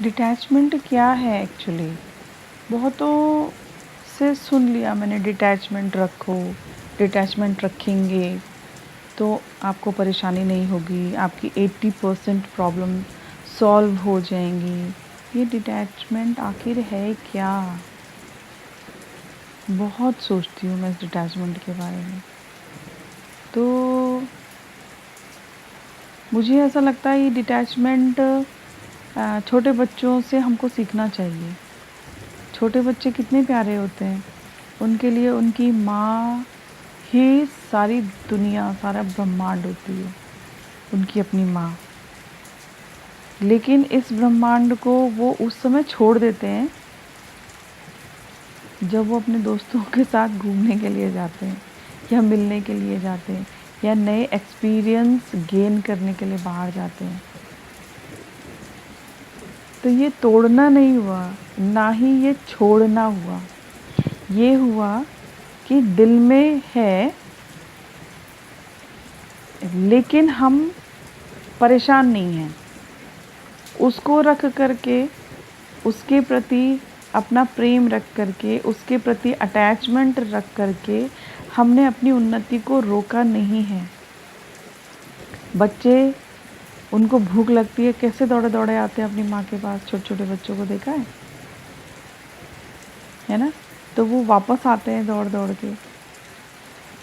Detachment क्या है actually? बहुतों से सुन लिया मैंने, डिटैचमेंट रखो, डिटैचमेंट रखेंगे तो आपको परेशानी नहीं होगी, आपकी 80% प्रॉब्लम सॉल्व हो जाएंगी। ये डिटैचमेंट आखिर है क्या? बहुत सोचती हूँ मैं इस डिटैचमेंट के बारे में। तो मुझे ऐसा लगता है ये डिटैचमेंट छोटे बच्चों से हमको सीखना चाहिए। छोटे बच्चे कितने प्यारे होते हैं, उनके लिए उनकी माँ ही सारी दुनिया, सारा ब्रह्मांड होती है, उनकी अपनी माँ। लेकिन इस ब्रह्मांड को वो उस समय छोड़ देते हैं जब वो अपने दोस्तों के साथ घूमने के लिए जाते हैं, या मिलने के लिए जाते हैं, या नए एक्सपीरियंस गेन करने के लिए बाहर जाते हैं। तो ये तोड़ना नहीं हुआ, ना ही ये छोड़ना हुआ। ये हुआ कि दिल में है, लेकिन हम परेशान नहीं हैं। उसको रख करके, उसके प्रति अपना प्रेम रख करके, उसके प्रति अटैचमेंट रख करके हमने अपनी उन्नति को रोका नहीं है। बच्चे, उनको भूख लगती है, कैसे दौड़े दौड़े आते हैं अपनी माँ के पास। छोटे छोटे बच्चों को देखा है ना? तो वो वापस आते हैं दौड़ दौड़ के।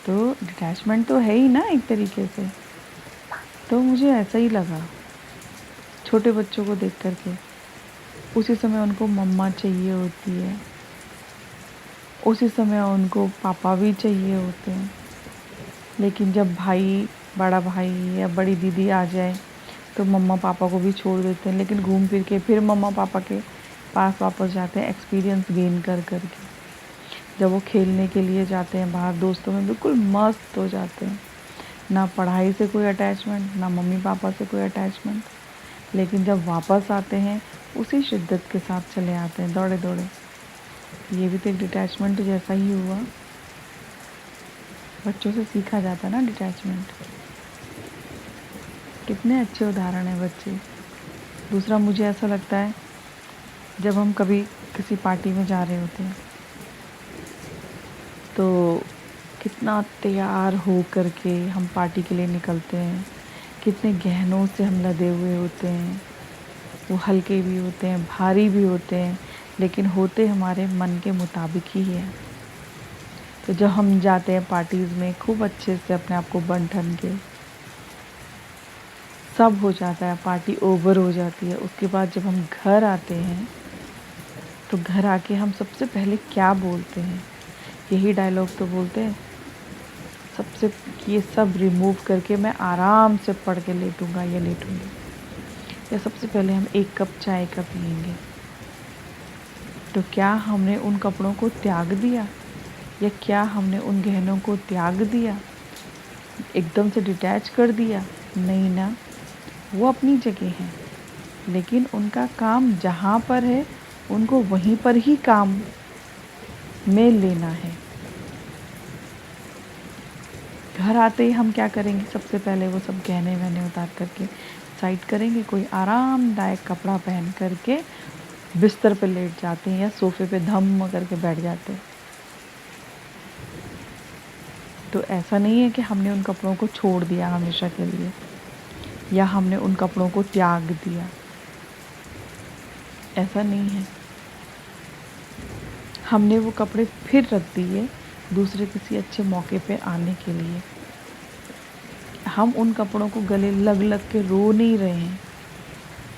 तो डिटैचमेंट तो है ही ना एक तरीके से। तो मुझे ऐसा ही लगा छोटे बच्चों को देख करके। उसी समय उनको मम्मा चाहिए होती है, उसी समय उनको पापा भी चाहिए होते हैं। लेकिन जब भाई, बड़ा भाई या बड़ी दीदी आ जाए तो मम्मा पापा को भी छोड़ देते हैं, लेकिन घूम फिर के फिर मम्मा पापा के पास वापस जाते हैं, एक्सपीरियंस गेन कर करके। जब वो खेलने के लिए जाते हैं बाहर, दोस्तों में बिल्कुल मस्त हो जाते हैं। ना पढ़ाई से कोई अटैचमेंट, ना मम्मी पापा से कोई अटैचमेंट। लेकिन जब वापस आते हैं उसी शिद्दत के साथ चले आते हैं दौड़े दौड़े। ये भी तो एक डिटैचमेंट जैसा ही हुआ। बच्चों से सीखा जाता है ना डिटैचमेंट। कितने अच्छे उदाहरण हैं बच्चे। दूसरा, मुझे ऐसा लगता है जब हम कभी किसी पार्टी में जा रहे होते हैं तो कितना तैयार हो करके हम पार्टी के लिए निकलते हैं, कितने गहनों से हम लदे हुए होते हैं। वो हल्के भी होते हैं, भारी भी होते हैं, लेकिन होते हमारे मन के मुताबिक ही है। तो जब हम जाते हैं पार्टीज़ में, खूब अच्छे से अपने आप को बन ठन के, सब हो जाता है, पार्टी ओवर हो जाती है। उसके बाद जब हम घर आते हैं तो घर आके हम सबसे पहले क्या बोलते हैं? यही डायलॉग तो बोलते हैं, सबसे ये सब रिमूव करके मैं आराम से पढ़ के लेटूंगा या लेटूंगी, या सबसे पहले हम एक कप चाय का पियेंगे। तो क्या हमने उन कपड़ों को त्याग दिया, या क्या हमने उन गहनों को त्याग दिया, एकदम से डिटैच कर दिया? नहीं ना, वो अपनी जगह हैं, लेकिन उनका काम जहाँ पर है उनको वहीं पर ही काम में लेना है। घर आते ही हम क्या करेंगे? सबसे पहले वो सब गहने वहने उतार करके साइड करेंगे, कोई आरामदायक कपड़ा पहन करके बिस्तर पे लेट जाते हैं, या सोफे पे धम करके बैठ जाते हैं। तो ऐसा नहीं है कि हमने उन कपड़ों को छोड़ दिया हमेशा के लिए, या हमने उन कपड़ों को त्याग दिया। ऐसा नहीं है। हमने वो कपड़े फिर रख दिए दूसरे किसी अच्छे मौके पे आने के लिए। हम उन कपड़ों को गले लग लग के रो नहीं रहे हैं,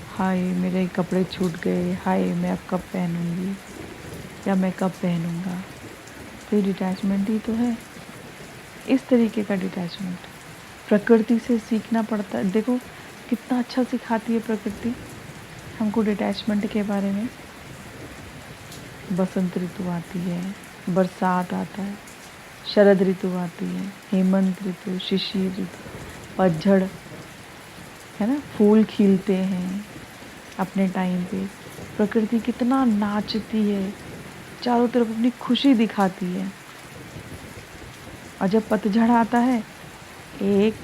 हाय मेरे कपड़े छूट गए, हाय मैं अब कब पहनूंगी, या मैं कब पहनूंगा। तो ये डिटैचमेंट ही तो है, इस तरीके का डिटैचमेंट। प्रकृति से सीखना पड़ता है। देखो कितना अच्छा सिखाती है प्रकृति हमको डिटैचमेंट के बारे में। बसंत ऋतु आती है, बरसात आता है, शरद ऋतु आती है, हेमंत ऋतु, शिशिर ऋतु, पतझड़, है ना, फूल खिलते हैं अपने टाइम पे। प्रकृति कितना नाचती है, चारों तरफ अपनी खुशी दिखाती है। और जब पतझड़ आता है, एक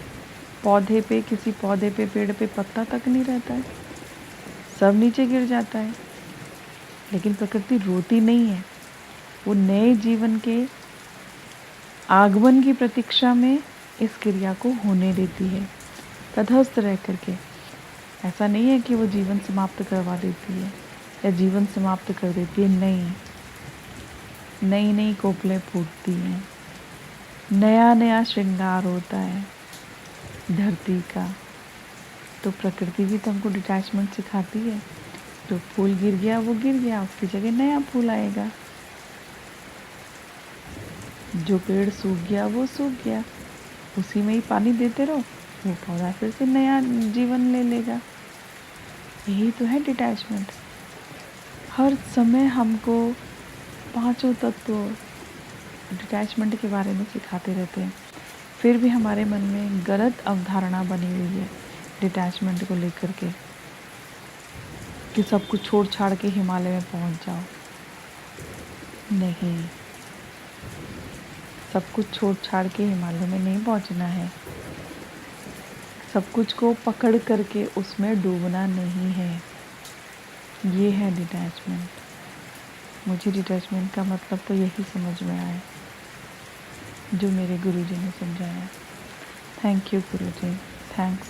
पौधे पे, किसी पौधे पे, पेड़ पे पत्ता तक नहीं रहता है, सब नीचे गिर जाता है। लेकिन प्रकृति रोती नहीं है, वो नए जीवन के आगमन की प्रतीक्षा में इस क्रिया को होने देती है, तटस्थ रह करके। ऐसा नहीं है कि वो जीवन समाप्त करवा देती है या जीवन समाप्त कर देती है, नहीं। नई नई कोपलें फूटती हैं, नया नया श्रृंगार होता है धरती का। तो प्रकृति भी तो हमको डिटैचमेंट सिखाती है। जो फूल गिर गया वो गिर गया, उसकी जगह नया फूल आएगा। जो पेड़ सूख गया वो सूख गया, उसी में ही पानी देते रहो, वो पौधा फिर से नया जीवन ले लेगा। यही तो है डिटैचमेंट। हर समय हमको पांचों तत्व डिटैचमेंट के बारे में सिखाते रहते हैं। फिर भी हमारे मन में गलत अवधारणा बनी हुई है डिटैचमेंट को लेकर के, कि सब कुछ छोड़ छाड़ के हिमालय में पहुंच जाओ। नहीं, सब कुछ छोड़ छाड़ के हिमालय में नहीं पहुंचना है। सब कुछ को पकड़ करके उसमें डूबना नहीं है। ये है डिटैचमेंट। मुझे डिटैचमेंट का मतलब तो यही समझ में आया जो मेरे गुरुजी ने समझाया। Thank you Guruji, thanks.